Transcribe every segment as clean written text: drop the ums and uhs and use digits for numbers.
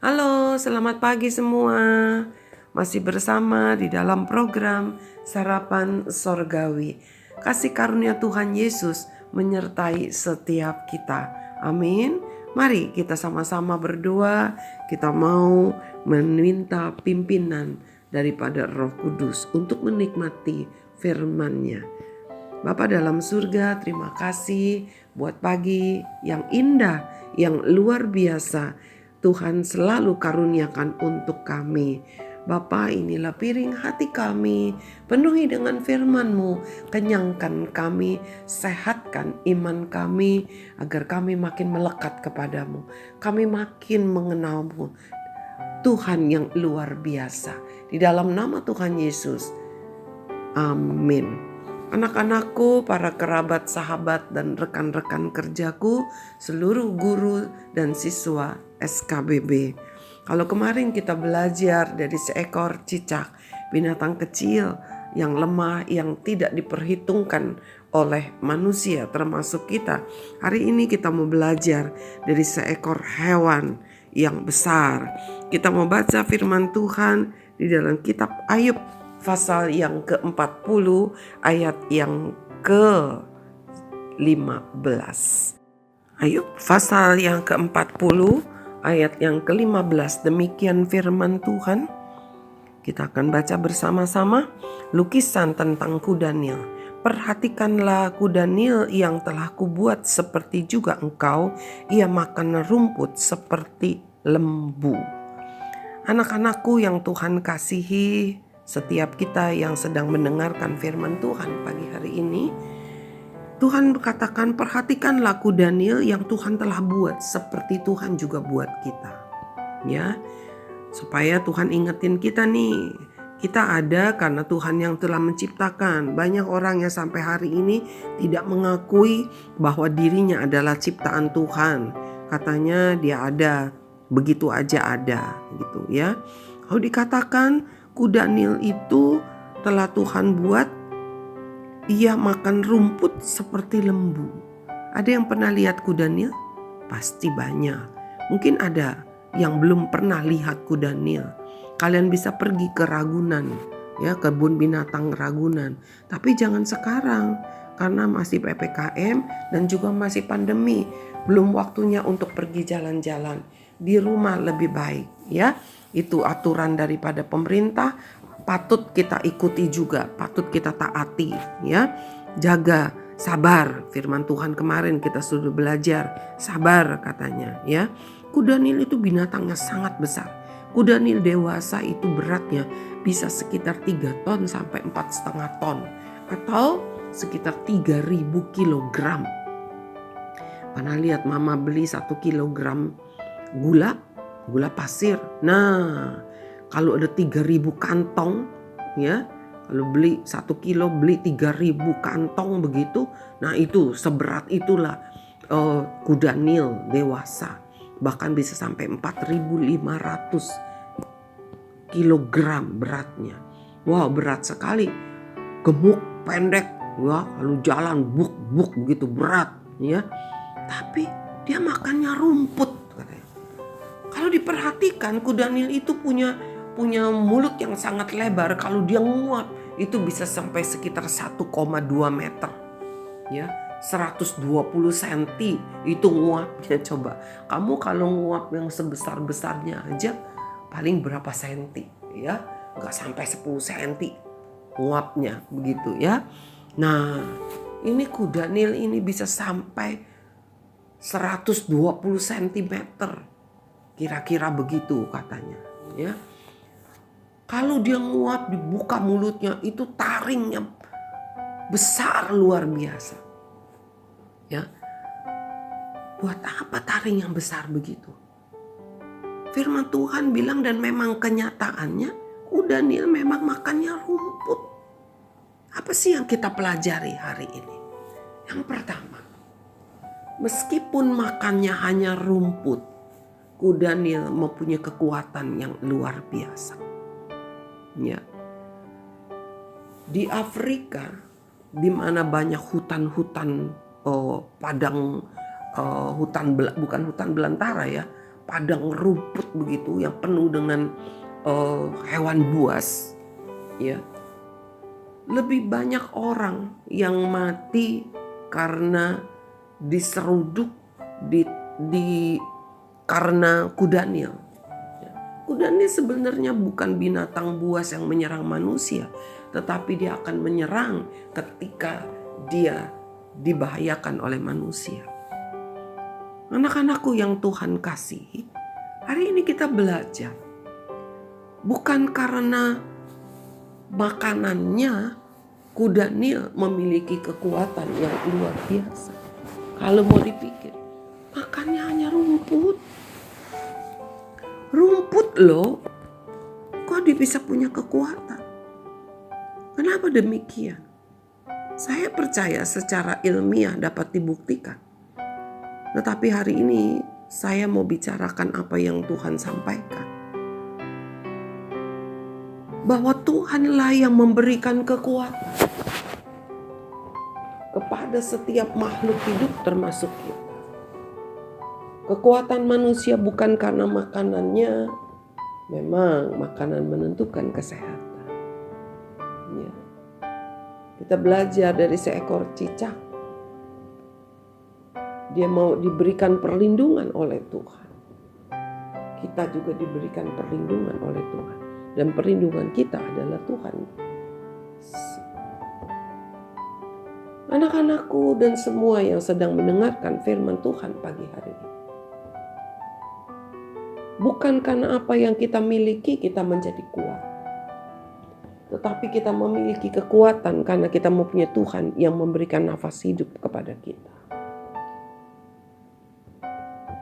Halo, selamat pagi semua. Masih bersama di dalam program Sarapan Sorgawi. Kasih karunia Tuhan Yesus menyertai setiap kita. Amin. Mari kita sama-sama berdoa. Kita mau meminta pimpinan daripada Roh Kudus untuk menikmati firman-Nya. Bapa dalam surga, terima kasih buat pagi yang indah, yang luar biasa. Tuhan selalu karuniakan untuk kami. Bapa, inilah piring hati kami, penuhi dengan firman-Mu, kenyangkan kami, sehatkan iman kami, agar kami makin melekat kepadamu. Kami makin mengenal-Mu, Tuhan yang luar biasa. Di dalam nama Tuhan Yesus, amin. Anak-anakku, para kerabat, sahabat, dan rekan-rekan kerjaku, seluruh guru dan siswa SKBB. Kalau kemarin kita belajar dari seekor cicak, binatang kecil yang lemah, yang tidak diperhitungkan oleh manusia termasuk kita. Hari ini kita mau belajar dari seekor hewan yang besar. Kita mau baca firman Tuhan di dalam kitab Ayub pasal yang ke-40 ayat yang ke-15. Ayub pasal yang ke-40 ayat yang ke-15. Demikian firman Tuhan. Kita akan baca bersama-sama lukisan tentang kuda Nil. Perhatikanlah kuda Nil yang telah kubuat seperti juga engkau. Ia makan rumput seperti lembu. Anak-anakku yang Tuhan kasihi, setiap kita yang sedang mendengarkan firman Tuhan pagi hari ini, Tuhan berkatakan, perhatikanlah kuda Nil yang Tuhan telah buat seperti Tuhan juga buat kita. Ya, supaya Tuhan ingetin kita nih, kita ada karena Tuhan yang telah menciptakan. Banyak orang yang sampai hari ini tidak mengakui bahwa dirinya adalah ciptaan Tuhan. Katanya dia ada, begitu aja ada gitu ya. Kalau dikatakan kuda Nil itu telah Tuhan buat, ia makan rumput seperti lembu. Ada yang pernah lihat kuda Nil? Pasti banyak. Mungkin ada yang belum pernah lihat kuda Nil. Kalian bisa pergi ke Ragunan, ya, kebun binatang Ragunan. Tapi jangan sekarang, karena masih PPKM dan juga masih pandemi. Belum waktunya untuk pergi jalan-jalan. Di rumah lebih baik, ya. Itu aturan daripada pemerintah, patut kita ikuti juga, patut kita taati, ya. Jaga, sabar. Firman Tuhan kemarin kita sudah belajar, sabar katanya, ya. Kuda Nil itu binatangnya sangat besar. Kuda Nil dewasa itu beratnya bisa sekitar 3 ton sampai 4,5 ton atau sekitar 3.000 kilogram. Pernah lihat mama beli 1 kilogram gula pasir. Nah, kalau ada 3.000 kantong, ya, kalau beli 1 kilo beli 3.000 kantong begitu. Nah, itu seberat itulah kuda Nil dewasa. Bahkan bisa sampai 4.500 kilogram beratnya. Wow, berat sekali. Gemuk, pendek, ya, lalu jalan buk begitu berat, ya. Tapi dia makannya rumput. Kalau diperhatikan, kuda Nil itu punya mulut yang sangat lebar. Kalau dia nguap itu bisa sampai sekitar 1,2 meter. Ya, 120 cm itu nguapnya. Coba kamu kalau nguap yang sebesar-besarnya aja paling berapa senti, ya? Enggak sampai 10 cm nguapnya begitu, ya. Nah, ini kuda Nil ini bisa sampai 120 cm. Kira-kira begitu katanya, ya. Kalau dia nguap, dibuka mulutnya, itu taringnya besar luar biasa. Ya. Buat apa taring yang besar begitu? Firman Tuhan bilang, dan memang kenyataannya kuda Nil memang makannya rumput. Apa sih yang kita pelajari hari ini? Yang pertama, meskipun makannya hanya rumput, kuda Nil mempunyai kekuatan yang luar biasa. Ya. Di Afrika, di mana banyak hutan-hutan padang, bukan hutan belantara, ya, padang rumput begitu yang penuh dengan hewan buas, ya. Lebih banyak orang yang mati karena diseruduk karena kuda Nil. Kuda Nil sebenarnya bukan binatang buas yang menyerang manusia, tetapi dia akan menyerang ketika dia dibahayakan oleh manusia. Anak-anakku yang Tuhan kasihi, hari ini kita belajar bukan karena makanannya kuda Nil memiliki kekuatan yang luar biasa. Kalau mau dipikir, makannya hanya rumput. Rumput loh, kok dia bisa punya kekuatan? Kenapa demikian? Saya percaya secara ilmiah dapat dibuktikan. Tetapi hari ini saya mau bicarakan apa yang Tuhan sampaikan. Bahwa Tuhanlah yang memberikan kekuatan kepada setiap makhluk hidup termasuk kita. Kekuatan manusia bukan karena makanannya, memang makanan menentukan kesehatan. Ya. Kita belajar dari seekor cicak. Dia mau diberikan perlindungan oleh Tuhan. Kita juga diberikan perlindungan oleh Tuhan. Dan perlindungan kita adalah Tuhan. Anak-anakku dan semua yang sedang mendengarkan firman Tuhan pagi hari ini. Bukan karena apa yang kita miliki kita menjadi kuat. Tetapi kita memiliki kekuatan karena kita mempunyai Tuhan yang memberikan nafas hidup kepada kita.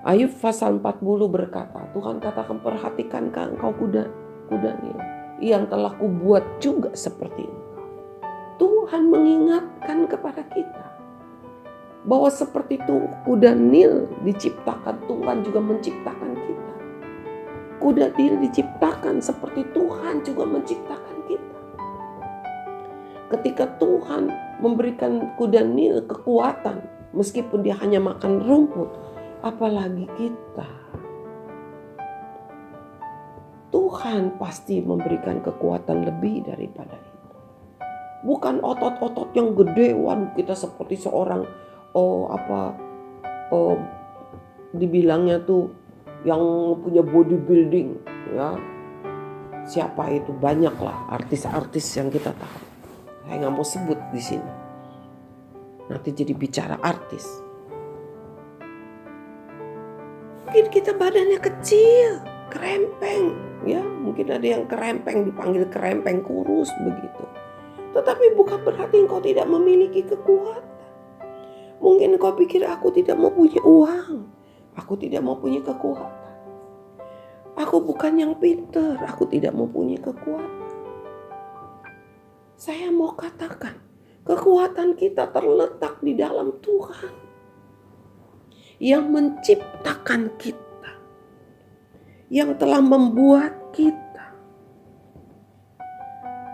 Ayub pasal 40 berkata, Tuhan katakan, perhatikankah engkau kuda Nil yang telah kubuat juga seperti engkau. Tuhan mengingatkan kepada kita bahwa seperti itu kuda Nil diciptakan, Tuhan juga menciptakan kita. Kuda Nil diciptakan seperti Tuhan juga menciptakan kita. Ketika Tuhan memberikan kuda Nil kekuatan, meskipun dia hanya makan rumput, apalagi kita. Tuhan pasti memberikan kekuatan lebih daripada itu. Bukan otot-otot yang gede, waduh kita seperti seorang dibilangnya tuh yang punya bodybuilding, ya. Siapa itu? Banyaklah artis-artis yang kita tahu. Saya nggak mau sebut di sini. Nanti jadi bicara artis. Mungkin kita badannya kecil, kerempeng, ya. Mungkin ada yang kerempeng, dipanggil kerempeng kurus begitu. Tetapi bukan berarti engkau tidak memiliki kekuatan. Mungkin engkau pikir aku tidak mau punya uang, aku tidak mau punya kekuatan. Aku bukan yang pintar, aku tidak mau punya kekuatan. Saya mau katakan, kekuatan kita terletak di dalam Tuhan yang menciptakan kita, yang telah membuat kita.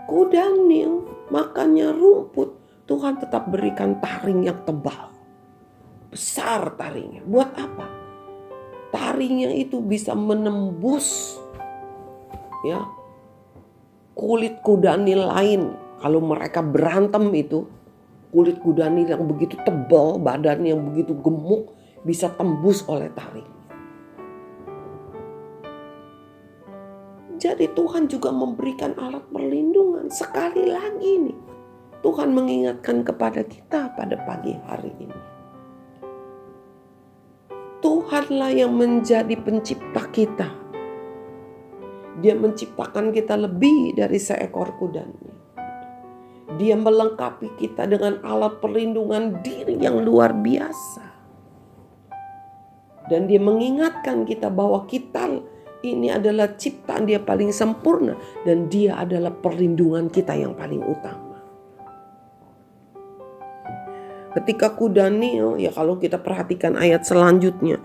Kuda Nil makannya rumput, Tuhan tetap berikan taring yang tebal, besar taringnya. Buat apa? Taringnya itu bisa menembus, ya, kulit kuda Nil lain. Kalau mereka berantem itu, kulit kuda Nil yang begitu tebal, badannya yang begitu gemuk, bisa tembus oleh taring. Jadi Tuhan juga memberikan alat perlindungan. Sekali lagi nih, Tuhan mengingatkan kepada kita pada pagi hari ini. Tuhanlah yang menjadi pencipta kita. Dia menciptakan kita lebih dari seekor kuda Nil. Dia melengkapi kita dengan alat perlindungan diri yang luar biasa. Dan dia mengingatkan kita bahwa kita ini adalah ciptaan dia paling sempurna. Dan dia adalah perlindungan kita yang paling utama. Ketika kuda Nil, ya kalau kita perhatikan ayat selanjutnya.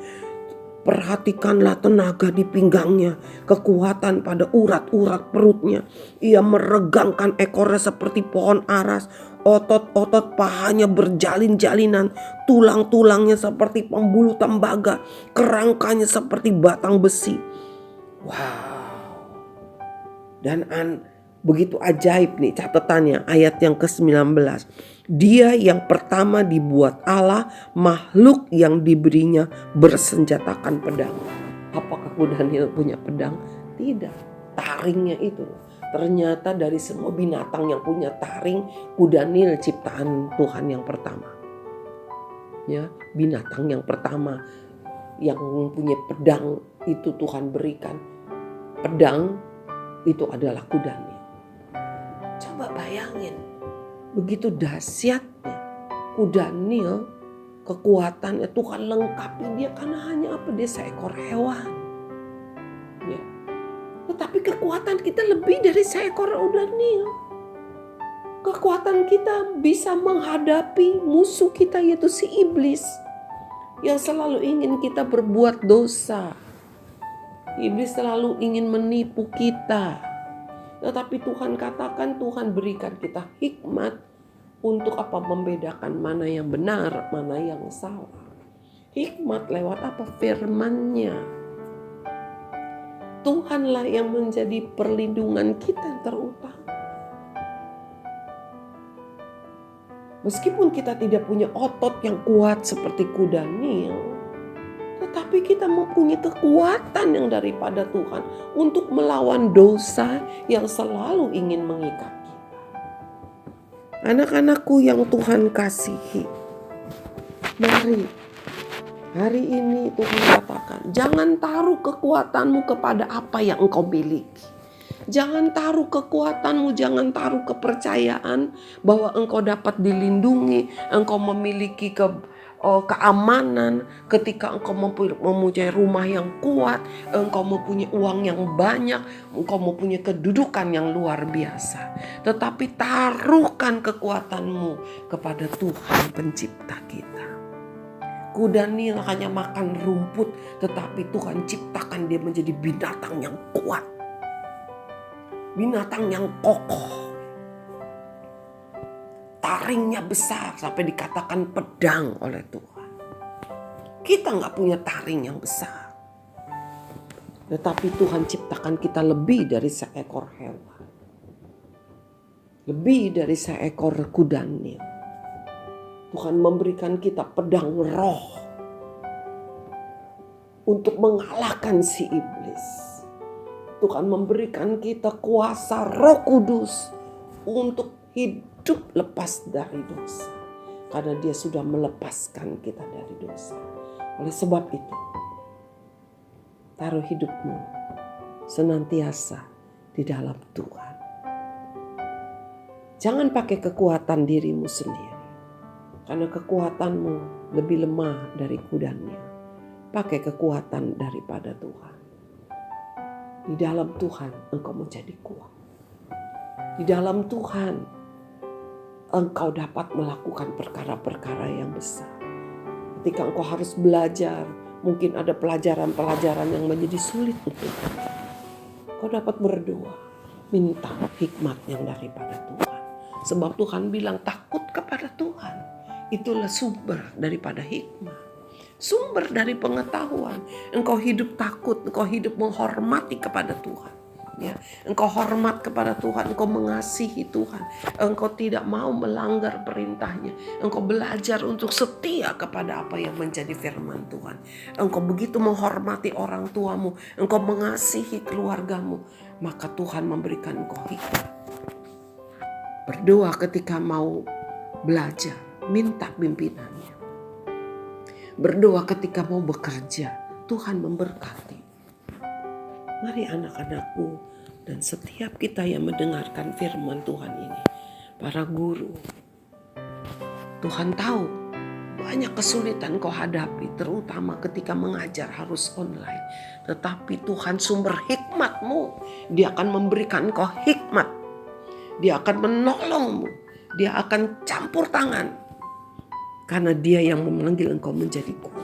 Perhatikanlah tenaga di pinggangnya, kekuatan pada urat-urat perutnya. Ia meregangkan ekornya seperti pohon aras, otot-otot pahanya berjalin-jalinan, tulang-tulangnya seperti pembuluh tembaga, kerangkanya seperti batang besi. Wow. Dan begitu ajaib nih catatannya, ayat yang ke-19. Dia yang pertama dibuat Allah, makhluk yang diberinya bersenjatakan pedang. Apakah kuda Nil punya pedang? Tidak. Taringnya itu. Ternyata dari semua binatang yang punya taring, kuda Nil ciptaan Tuhan yang pertama. Ya, binatang yang pertama yang punya pedang itu Tuhan berikan. Pedang itu adalah kuda Nil. Coba bayangin, begitu dahsyatnya kuda Nil, kekuatannya Tuhan lengkapi dia karena hanya apa? Dia seekor hewan. Ya. Tetapi kekuatan kita lebih dari seekor kuda Nil. Kekuatan kita bisa menghadapi musuh kita yaitu si iblis yang selalu ingin kita berbuat dosa. Iblis selalu ingin menipu kita. Tetapi Tuhan katakan, Tuhan berikan kita hikmat untuk apa? Membedakan mana yang benar, mana yang salah. Hikmat lewat apa? Firman-Nya. Tuhanlah yang menjadi perlindungan kita yang terutama. Meskipun kita tidak punya otot yang kuat seperti kuda Nil, tetapi kita mempunyai kekuatan yang daripada Tuhan untuk melawan dosa yang selalu ingin mengikat kita. Anak-anakku yang Tuhan kasihi, mari hari ini Tuhan katakan, jangan taruh kekuatanmu kepada apa yang engkau miliki. Jangan taruh kekuatanmu, jangan taruh kepercayaan bahwa engkau dapat dilindungi, engkau memiliki keamanan ketika engkau mempunyai rumah yang kuat, engkau mempunyai uang yang banyak, engkau mempunyai kedudukan yang luar biasa. Tetapi taruhkan kekuatanmu kepada Tuhan pencipta kita. Kuda Nil hanya makan rumput, tetapi Tuhan ciptakan dia menjadi binatang yang kuat, binatang yang kokoh. Taringnya besar sampai dikatakan pedang oleh Tuhan. Kita gak punya taring yang besar, tetapi Tuhan ciptakan kita lebih dari seekor hewan, lebih dari seekor kuda Nil. Tuhan memberikan kita pedang roh untuk mengalahkan si iblis. Tuhan memberikan kita kuasa Roh Kudus untuk hidup lepas dari dosa. Karena dia sudah melepaskan kita dari dosa. Oleh sebab itu, taruh hidupmu senantiasa di dalam Tuhan. Jangan pakai kekuatan dirimu sendiri. Karena kekuatanmu lebih lemah dari kuda Nil. Pakai kekuatan daripada Tuhan. Di dalam Tuhan engkau menjadi kuat. Di dalam Tuhan engkau dapat melakukan perkara-perkara yang besar. Ketika engkau harus belajar, mungkin ada pelajaran-pelajaran yang menjadi sulit untukmu. Engkau dapat berdoa, minta hikmat yang daripada Tuhan. Sebab Tuhan bilang takut kepada Tuhan. Itulah sumber daripada hikmat. Sumber dari pengetahuan. Engkau hidup takut, engkau hidup menghormati kepada Tuhan. Ya, engkau hormat kepada Tuhan, engkau mengasihi Tuhan, engkau tidak mau melanggar perintahnya, engkau belajar untuk setia kepada apa yang menjadi firman Tuhan. Engkau begitu menghormati orang tuamu, engkau mengasihi keluargamu, maka Tuhan memberikan engkau hikmat. Berdoa ketika mau belajar, minta pimpinannya. Berdoa ketika mau bekerja, Tuhan memberkati. Mari anak-anakku dan setiap kita yang mendengarkan firman Tuhan ini, para guru, Tuhan tahu banyak kesulitan kau hadapi, terutama ketika mengajar harus online. Tetapi Tuhan sumber hikmatmu, Dia akan memberikan kau hikmat. Dia akan menolongmu, Dia akan campur tangan. Karena Dia yang memanggil engkau menjadi guru.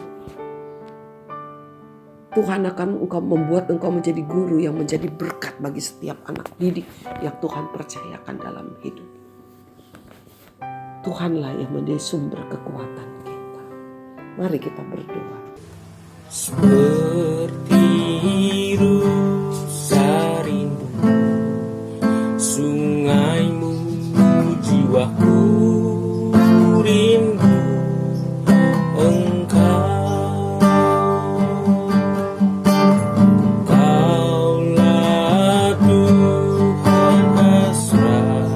Tuhan akan membuat engkau menjadi guru yang menjadi berkat bagi setiap anak didik yang Tuhan percayakan dalam hidup. Tuhanlah yang menjadi sumber kekuatan kita. Mari kita berdoa. Seperti rusa rindu sungaimu, jiwaku rindu Engkau. Kaulah Tuhan hasrat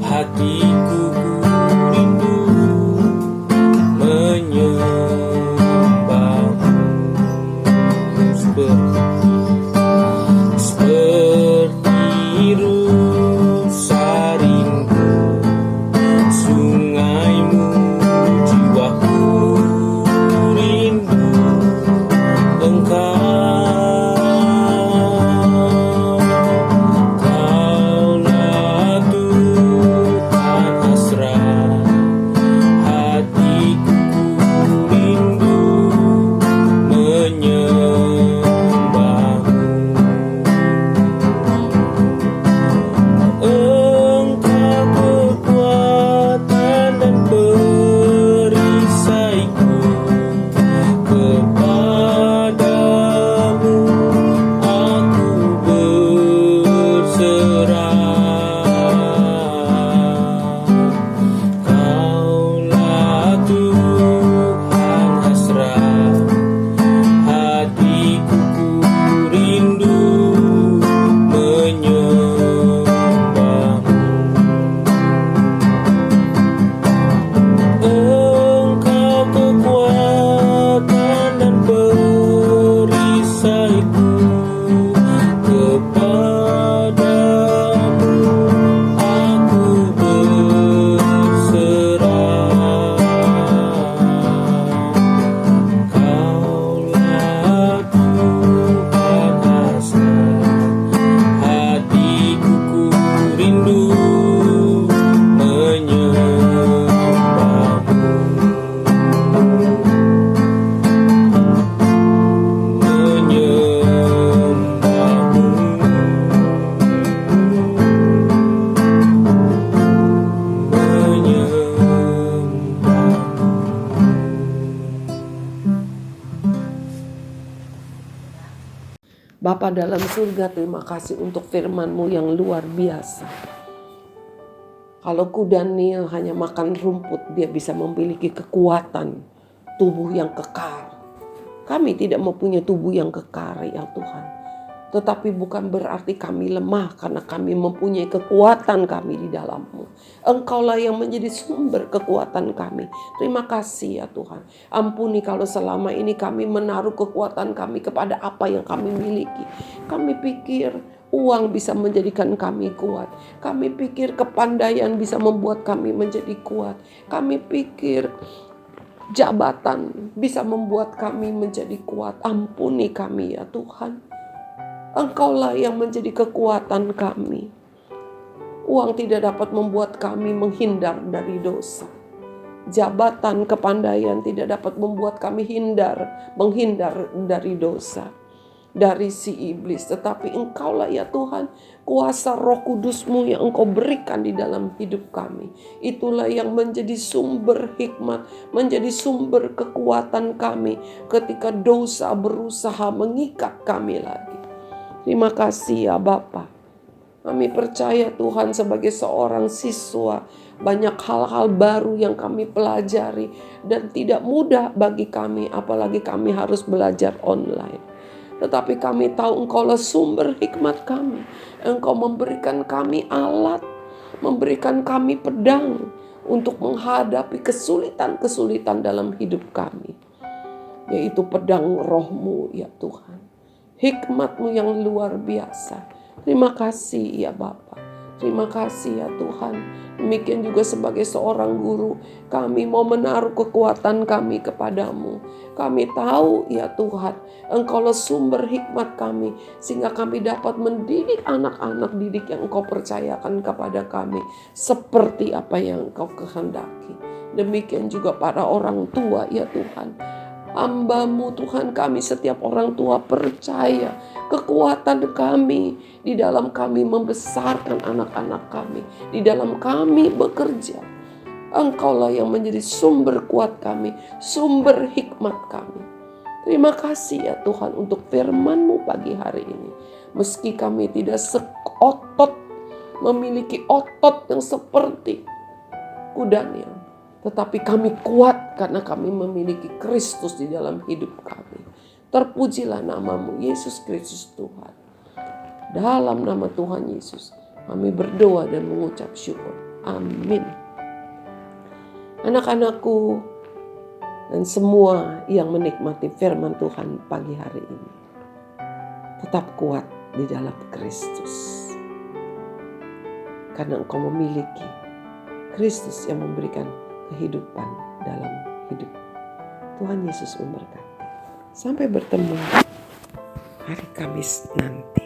hatiku, rindu menyembahmu. Seperti rusa rindu sungaimu, jiwaku rindu Engkau. Kaulah Tuhan hasrat hatiku, rindu menyembahmu. Engkau kekuatan dan perisaiku, kepadamu aku berserah. Kaulah Tuhan hasrat hatiku, rindu menyembahmu. Engkau kekuatan dan perisaiku, kepadamu aku berserah. Kaulah Tuhan hasrat hatiku, rindu menyembahmu. Bapa dalam surga, terima kasih untuk firman-Mu yang luar biasa. Kalau kuda Nil hanya makan rumput, dia bisa memiliki kekuatan tubuh yang kekal. Kami tidak mempunyai tubuh yang kekal, ya Tuhan. Tetapi bukan berarti kami lemah, karena kami mempunyai kekuatan kami di dalam-Mu. Engkaulah yang menjadi sumber kekuatan kami. Terima kasih ya Tuhan. Ampuni kalau selama ini kami menaruh kekuatan kami kepada apa yang kami miliki. Kami pikir uang bisa menjadikan kami kuat. Kami pikir kepandaian bisa membuat kami menjadi kuat. Kami pikir jabatan bisa membuat kami menjadi kuat. Ampuni kami ya Tuhan. Engkaulah yang menjadi kekuatan kami. Uang tidak dapat membuat kami menghindar dari dosa. Jabatan, kepandaian tidak dapat membuat kami menghindar dari dosa, dari si iblis. Tetapi Engkaulah ya Tuhan, kuasa Roh Kudus-Mu yang Engkau berikan di dalam hidup kami. Itulah yang menjadi sumber hikmat, menjadi sumber kekuatan kami ketika dosa berusaha mengikat kami lagi. Terima kasih ya Bapa. Kami percaya Tuhan sebagai seorang siswa, banyak hal-hal baru yang kami pelajari dan tidak mudah bagi kami, apalagi kami harus belajar online. Tetapi kami tahu Engkaulah sumber hikmat kami. Engkau memberikan kami alat, memberikan kami pedang untuk menghadapi kesulitan-kesulitan dalam hidup kami. Yaitu pedang Roh-Mu ya Tuhan. Hikmat-Mu yang luar biasa. Terima kasih ya Bapa. Terima kasih ya Tuhan. Demikian juga sebagai seorang guru, kami mau menaruh kekuatan kami kepadamu. Kami tahu ya Tuhan, Engkaulah sumber hikmat kami, sehingga kami dapat mendidik anak-anak didik yang Engkau percayakan kepada kami, seperti apa yang Engkau kehendaki. Demikian juga para orang tua ya Tuhan. hamba-Mu Tuhan, kami setiap orang tua percaya kekuatan kami di dalam kami membesarkan anak-anak kami, di dalam kami bekerja. Engkaulah yang menjadi sumber kuat kami, sumber hikmat kami. Terima kasih ya Tuhan untuk firman-Mu pagi hari ini. Meski kami tidak memiliki otot yang seperti kuda Nil, tetapi kami kuat karena kami memiliki Kristus di dalam hidup kami. Terpujilah nama-Mu Yesus Kristus Tuhan. Dalam nama Tuhan Yesus kami berdoa dan mengucap syukur. Amin. Anak-anakku dan semua yang menikmati firman Tuhan pagi hari ini, tetap kuat di dalam Kristus. Karena engkau memiliki Kristus yang memberikan kehidupan dalam hidup. Tuhan Yesus memberkati. Sampai bertemu hari Kamis nanti.